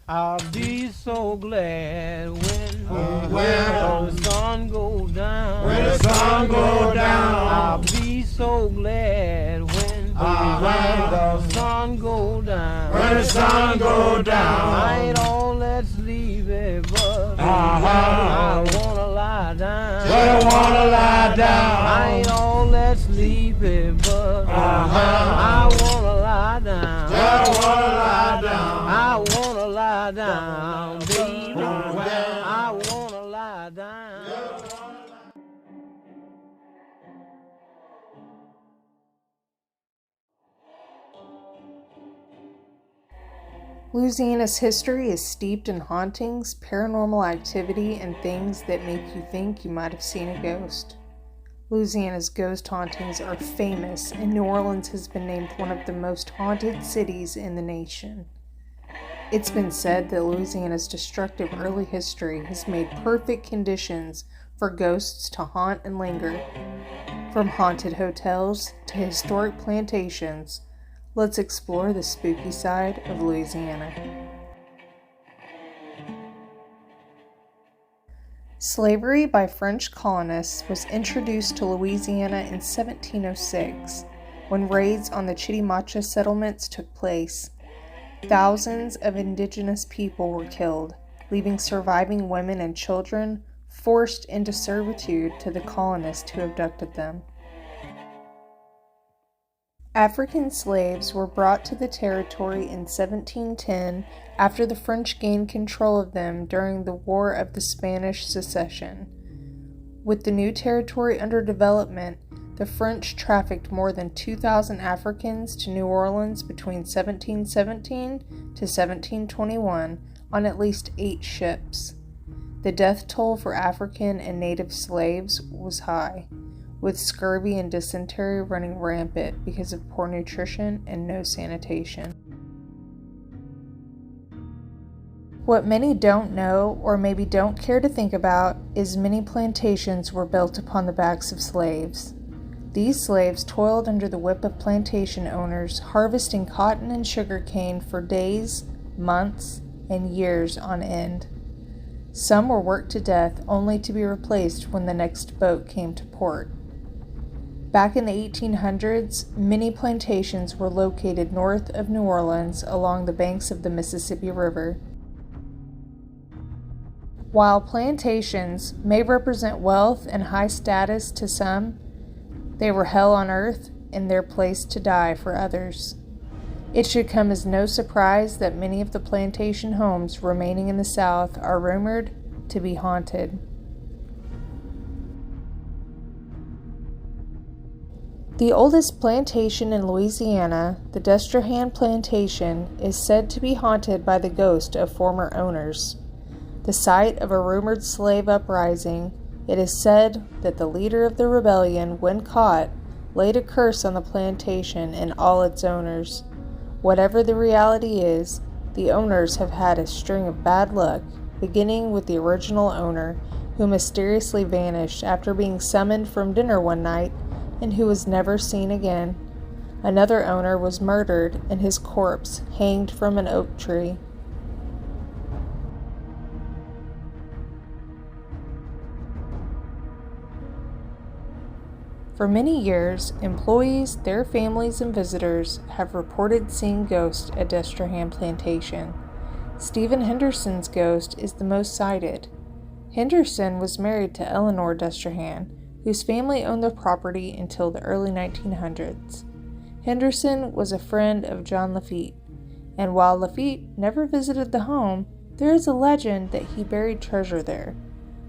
I'll be so glad when the sun goes down. When the sun go down. I'll be so glad when the sun go down. When the sun go down. I ain't all that sleepy, but I wanna lie down. But I wanna lie down. I ain't all that sleepy, but I wanna lie down. But I wanna lie down. I wanna lie down, baby. I wanna lie down. Louisiana's history is steeped in hauntings, paranormal activity, and things that make you think you might have seen a ghost. Louisiana's ghost hauntings are famous, and New Orleans has been named one of the most haunted cities in the nation. It's been said that Louisiana's destructive early history has made perfect conditions for ghosts to haunt and linger. From haunted hotels to historic plantations, let's explore the spooky side of Louisiana. Slavery by French colonists was introduced to Louisiana in 1706, when raids on the Chitimacha settlements took place. Thousands of indigenous people were killed, leaving surviving women and children forced into servitude to the colonists who abducted them. African slaves were brought to the territory in 1710 after the French gained control of them during the War of the Spanish Succession. With the new territory under development, the French trafficked more than 2,000 Africans to New Orleans between 1717 to 1721 on at least 8 ships. The death toll for African and native slaves was high, with scurvy and dysentery running rampant because of poor nutrition and no sanitation. What many don't know, or maybe don't care to think about, is many plantations were built upon the backs of slaves. These slaves toiled under the whip of plantation owners, harvesting cotton and sugar cane for days, months, and years on end. Some were worked to death only to be replaced when the next boat came to port. Back in the 1800s, many plantations were located north of New Orleans along the banks of the Mississippi River. While plantations may represent wealth and high status to some, they were hell on earth and their place to die for others. It should come as no surprise that many of the plantation homes remaining in the South are rumored to be haunted. The oldest plantation in Louisiana, the Destrehan Plantation, is said to be haunted by the ghost of former owners. The site of a rumored slave uprising, it is said that the leader of the rebellion, when caught, laid a curse on the plantation and all its owners. Whatever the reality is, the owners have had a string of bad luck, beginning with the original owner, who mysteriously vanished after being summoned from dinner one night and who was never seen again. Another owner was murdered and his corpse hanged from an oak tree. For many years, employees, their families, and visitors have reported seeing ghosts at Destrehan Plantation. Stephen Henderson's ghost is the most cited. Henderson was married to Eleanor Destrehan, whose family owned the property until the early 1900s. Henderson was a friend of John Lafitte, and while Lafitte never visited the home, there is a legend that he buried treasure there.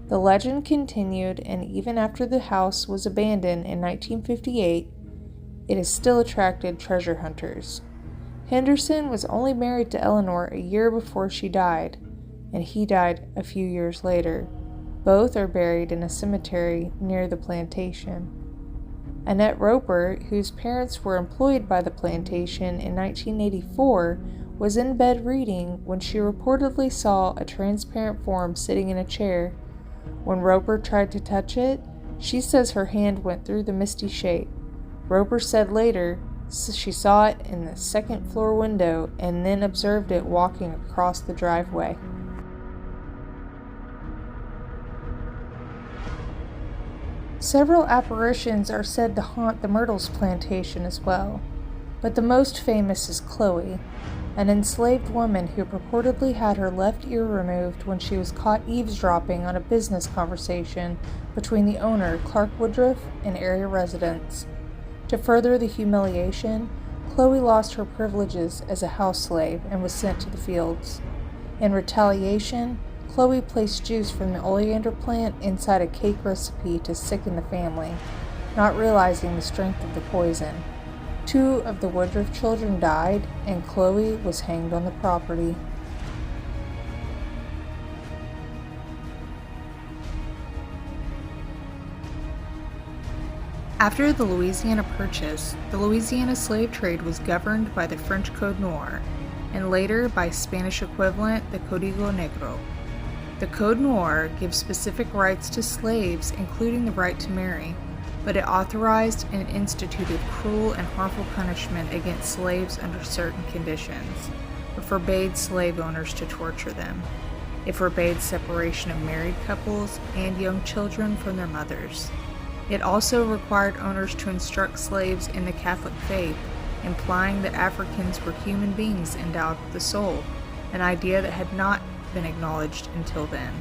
The legend continued, and even after the house was abandoned in 1958, it has still attracted treasure hunters. Henderson was only married to Eleanor a year before she died, and he died a few years later. Both are buried in a cemetery near the plantation. Annette Roper, whose parents were employed by the plantation in 1984, was in bed reading when she reportedly saw a transparent form sitting in a chair. When Roper tried to touch it, she says her hand went through the misty shape. Roper said later, She saw it in the second floor window and then observed it walking across the driveway. Several apparitions are said to haunt the Myrtles plantation as well, but the most famous is Chloe, an enslaved woman who purportedly had her left ear removed when she was caught eavesdropping on a business conversation between the owner, Clark Woodruff, and area residents. To further the humiliation, Chloe lost her privileges as a house slave and was sent to the fields. In retaliation, Chloe placed juice from the oleander plant inside a cake recipe to sicken the family, not realizing the strength of the poison. 2 of the Woodruff children died, and Chloe was hanged on the property. After the Louisiana Purchase, the Louisiana slave trade was governed by the French Code Noir, and later by Spanish equivalent, the Código Negro. The Code Noir gives specific rights to slaves, including the right to marry, but it authorized and instituted cruel and harmful punishment against slaves under certain conditions. It forbade slave owners to torture them. It forbade separation of married couples and young children from their mothers. It also required owners to instruct slaves in the Catholic faith, implying that Africans were human beings endowed with a soul, an idea that had not been acknowledged until then.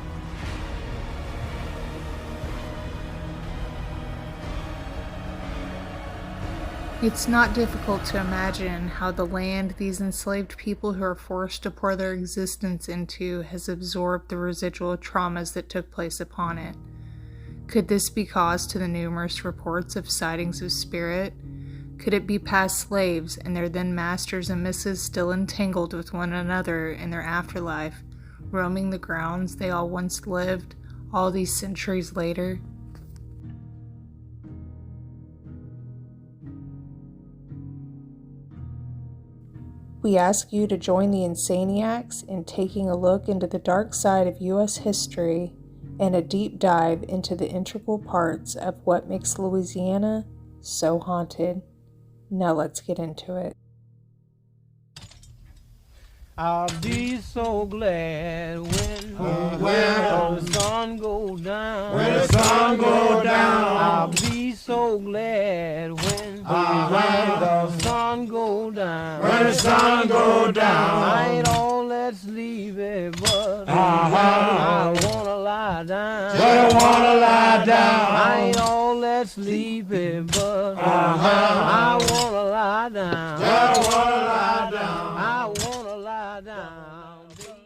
It's not difficult to imagine how the land these enslaved people who are forced to pour their existence into has absorbed the residual traumas that took place upon it. Could this be caused to the numerous reports of sightings of spirit? Could it be past slaves and their then masters and misses still entangled with one another in their afterlife, roaming the grounds they all once lived, all these centuries later? We ask you to join the Insaniacs in taking a look into the dark side of U.S. history and a deep dive into the integral parts of what makes Louisiana so haunted. Now let's get into it. I'll be so glad when the sun goes down. When the sun go down. I'll be so glad when the sun go down. When the sun go down. I ain't all that sleepy, but I wanna lie down. But I wanna lie down. I ain't all that sleepy, but I wanna lie down. But I wanna lie down. I wanna lie down.